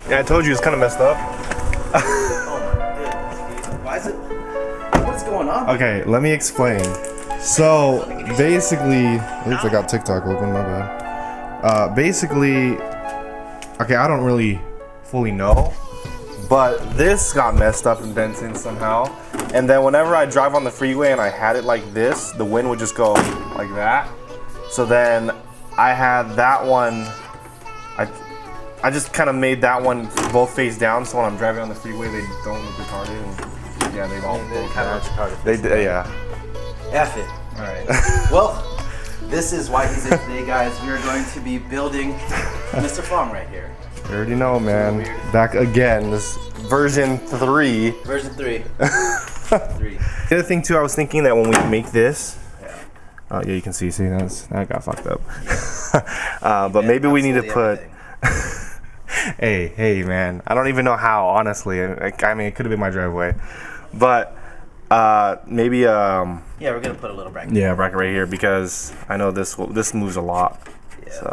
Yeah, I told you it's kind of messed up. Oh my goodness, dude. Why is it? What's going on? Okay, let me explain. So basically, oops, I got TikTok open, my bad. Basically, okay, I don't really fully know, but this got messed up and bent in somehow. And then whenever I drive on the freeway and I had it like this, the wind would just go like that. So then I had that one, I just kind of made that one both face down, so when I'm driving on the freeway, they don't look retarded. And yeah, they all both kind of retarded. They did, yeah. F it. All right. Well, this is why he's in today, guys. We are going to be building Mr. Phong right here. You already know, man. Back again. This version 3. Version 3. 3. The other thing too, I was thinking that when we make this, oh yeah, you can see that got fucked up. But maybe we need to put. hey, man. I don't even know how, honestly. I mean, it could have been my driveway, but maybe yeah, we're gonna put a little bracket. Yeah, bracket right here because I know this moves a lot. Yeah. So.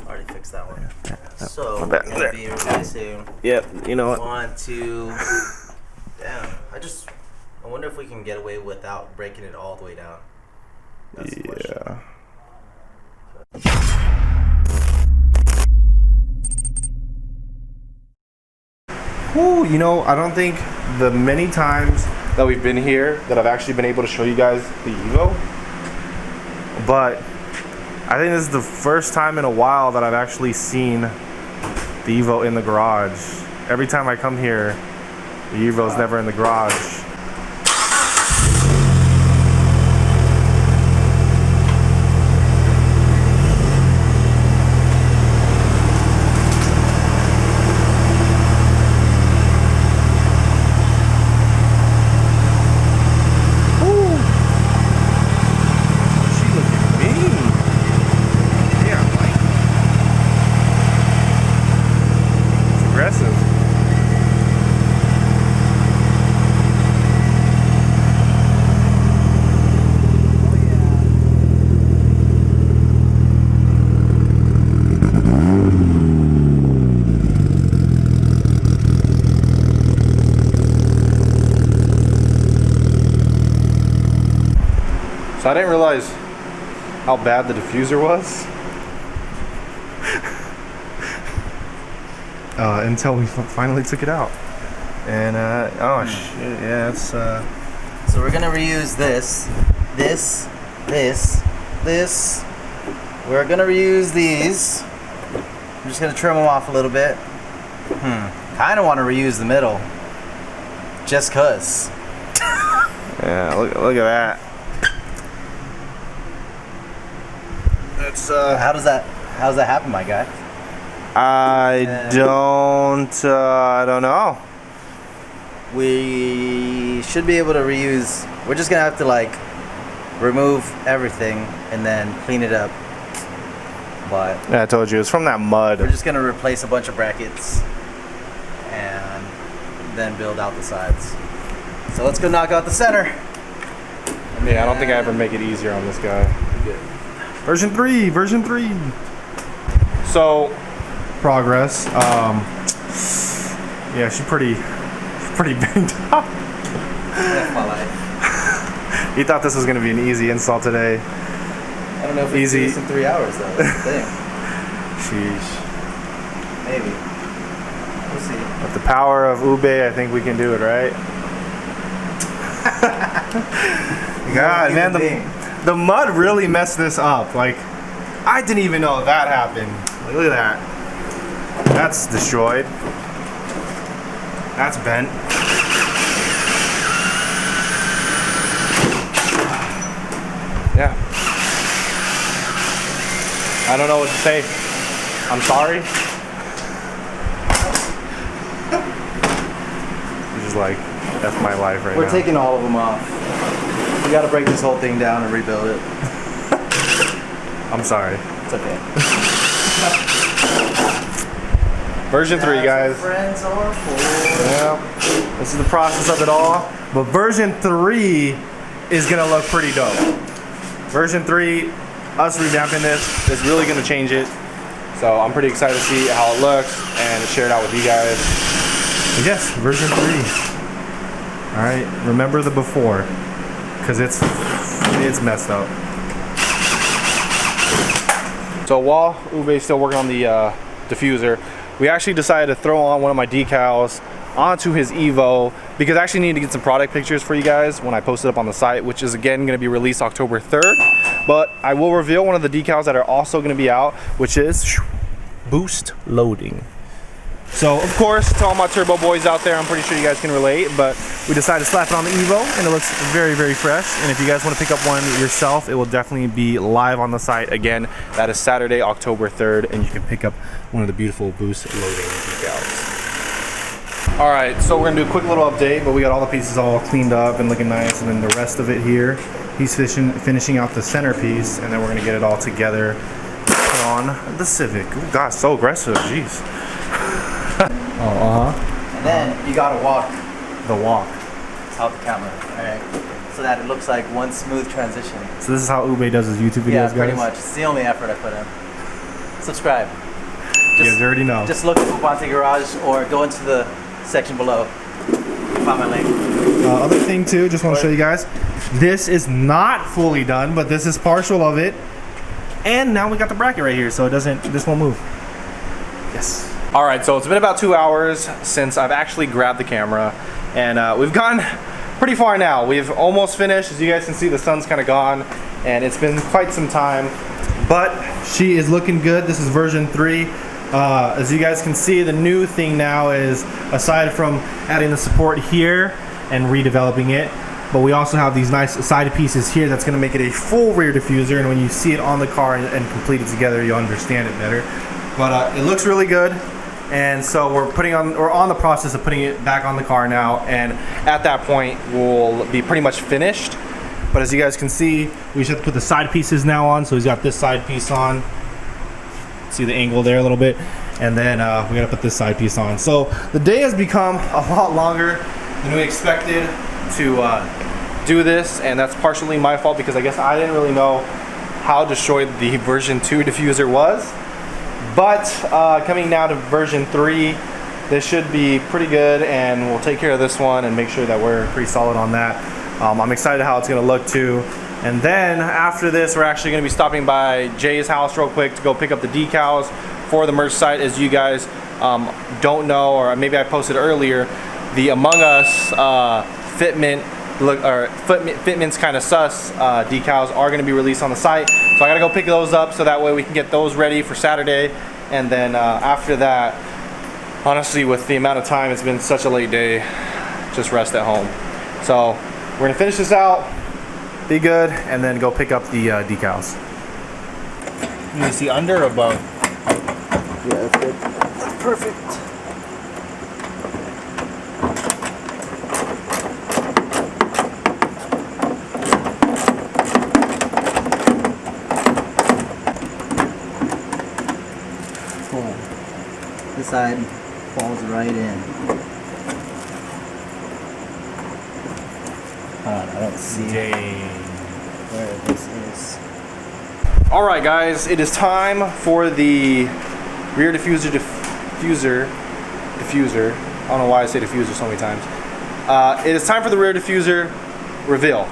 Already fixed that one. Yeah. So we're gonna be really soon. Yep. You know what? 1, 2. Damn. I wonder if we can get away without breaking it all the way down. That's the question. Whew, you know, I don't think the many times that we've been here that I've actually been able to show you guys the Evo, but I think this is the first time in a while that I've actually seen the Evo in the garage. Every time I come here, the Evo's never in the garage. So I didn't realize how bad the diffuser was until we finally took it out. And oh shit, yeah, it's So we're gonna reuse this. We're gonna reuse these. I'm just gonna trim them off a little bit. Kinda wanna reuse the middle. Just cause. yeah, look at that. That's how does that happen, my guy? I don't know. We should be able to reuse. We're just gonna have to like remove everything and then clean it up. But yeah, I told you it's from that mud. We're just gonna replace a bunch of brackets and then build out the sides. So let's go knock out the center. Yeah, I don't think I ever make it easier on this guy. Good. Version 3. So, progress. Yeah, she's pretty banged up. That's my life. You thought this was gonna be an easy install today. I don't know if we can do this in 3 hours though. That's the thing. Sheesh. Maybe. We'll see. With the power of Ube, I think we can do it, right? God, man, the mud really messed this up. Like, I didn't even know that happened. Like, look at that. That's destroyed. That's bent. Yeah. I don't know what to say. I'm sorry. This is like, that's my life right now. We're taking all of them off. We gotta break this whole thing down and rebuild it. I'm sorry. It's okay. Version 3, guys. Friends are for. Yeah. This is the process of it all. But version 3 is gonna look pretty dope. Version 3, us revamping this is really gonna change it. So I'm pretty excited to see how it looks and share it out with you guys. But yes, version 3. All right, remember the before, because it's messed up. So while Ube's still working on the diffuser, we actually decided to throw on one of my decals onto his Evo, because I actually need to get some product pictures for you guys when I post it up on the site, which is again going to be released October 3rd. But I will reveal one of the decals that are also going to be out, which is boost loading. So of course, to all my turbo boys out there, I'm pretty sure you guys can relate, but we decided to slap it on the Evo and it looks very, very fresh. And if you guys want to pick up one yourself, it will definitely be live on the site again. That is Saturday, October 3rd, and you can pick up one of the beautiful boost loading decals. All right, so we're gonna do a quick little update, but we got all the pieces all cleaned up and looking nice, and then the rest of it here, he's finishing out the centerpiece, and then we're gonna get it all together on the Civic. Oh gosh, so aggressive, jeez. And then you gotta walk The walk. out the camera, alright? So that it looks like one smooth transition. So this is how Ube does his YouTube videos, Yeah, guys? pretty much. It's the only effort I put in. Subscribe. You guys already know. Just look at Ubante Garage or go into the section below. Find my link. Other thing too, just want to show you guys, this is not fully done, but this is partial of it. And now we got the bracket right here, so this won't move. Yes. All right, so it's been about 2 hours since I've actually grabbed the camera, and we've gone pretty far now. We've almost finished. As you guys can see, the sun's kind of gone, and it's been quite some time, but she is looking good. This is version 3. As you guys can see, the new thing now is, aside from adding the support here and redeveloping it, but we also have these nice side pieces here that's going to make it a full rear diffuser, and when you see it on the car and complete it together, you'll understand it better. But it looks really good, and so we're on the process of putting it back on the car now, and at that point we'll be pretty much finished. But as you guys can see, we just have to put the side pieces now on. So he's got this side piece on. See the angle there a little bit, and then we gotta put this side piece on. So the day has become a lot longer than we expected to do this, and that's partially my fault, because I guess I didn't really know how destroyed the version 2 diffuser was. But coming now to version 3, this should be pretty good, and we'll take care of this one and make sure that we're pretty solid on that. I'm excited how it's gonna look too. And then after this, we're actually gonna be stopping by Jay's house real quick to go pick up the decals for the merch site. As you guys don't know, or maybe I posted earlier, the Among Us Fitment's kind of sus decals are gonna be released on the site. So I gotta go pick those up so that way we can get those ready for Saturday. And then after that, honestly, with the amount of time, it's been such a late day, just rest at home. So we're gonna finish this out, be good, and then go pick up the decals. You see under or above? Yeah, that's good. Perfect. Cool. This side falls right in. I don't see where this is. All right, guys, it is time for the rear diffuser. I don't know why I say diffuser so many times. It is time for the rear diffuser reveal.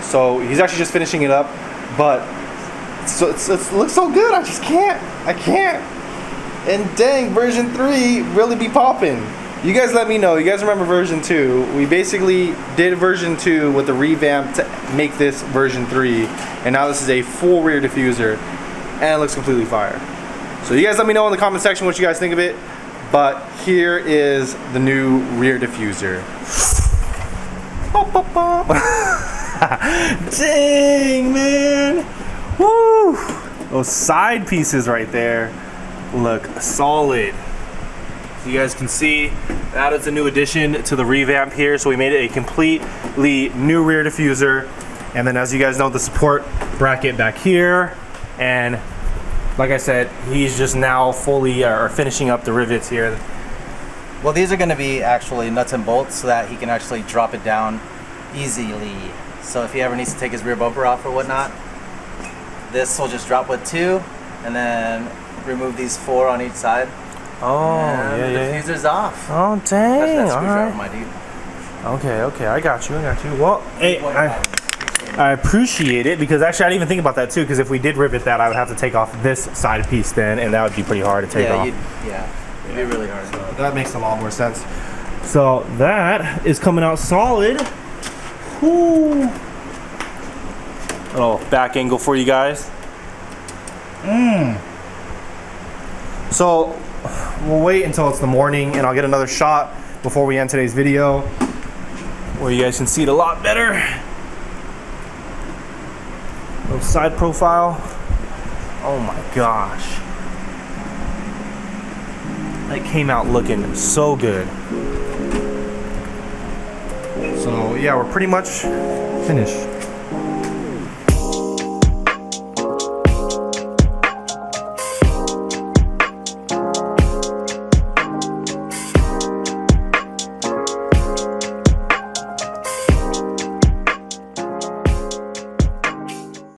So he's actually just finishing it up, but it looks so good. I just can't. I can't. And dang, version 3 really be popping. You guys let me know. You guys remember version 2. We basically did version 2 with the revamp to make this version 3. And now this is a full rear diffuser. And it looks completely fire. So you guys let me know in the comment section what you guys think of it. But here is the new rear diffuser. Dang, man. Woo! Those side pieces right there look solid. You guys can see that is a new addition to the revamp here. So we made it a completely new rear diffuser. And then as you guys know, the support bracket back here. And like I said, he's just now fully finishing up the rivets here. Well, these are going to be actually nuts and bolts so that he can actually drop it down easily. So if he ever needs to take his rear bumper off or whatnot, this will just drop with 2, and then remove these 4 on each side. Oh, And the yeah. diffuser's off. Oh, dang. That's All screwdriver, right. my dude. Okay, I got you. Well, hey, I appreciate it, because actually I didn't even think about that too, because if we did rivet that, I would have to take off this side piece then, and that would be pretty hard to take off. It'd be really hard. So that makes a lot more sense. So that is coming out solid. Whoo. Little back angle for you guys. So we'll wait until it's the morning, and I'll get another shot before we end today's video, where you guys can see it a lot better. Little side profile. Oh my gosh. That came out looking so good. So yeah, we're pretty much finished.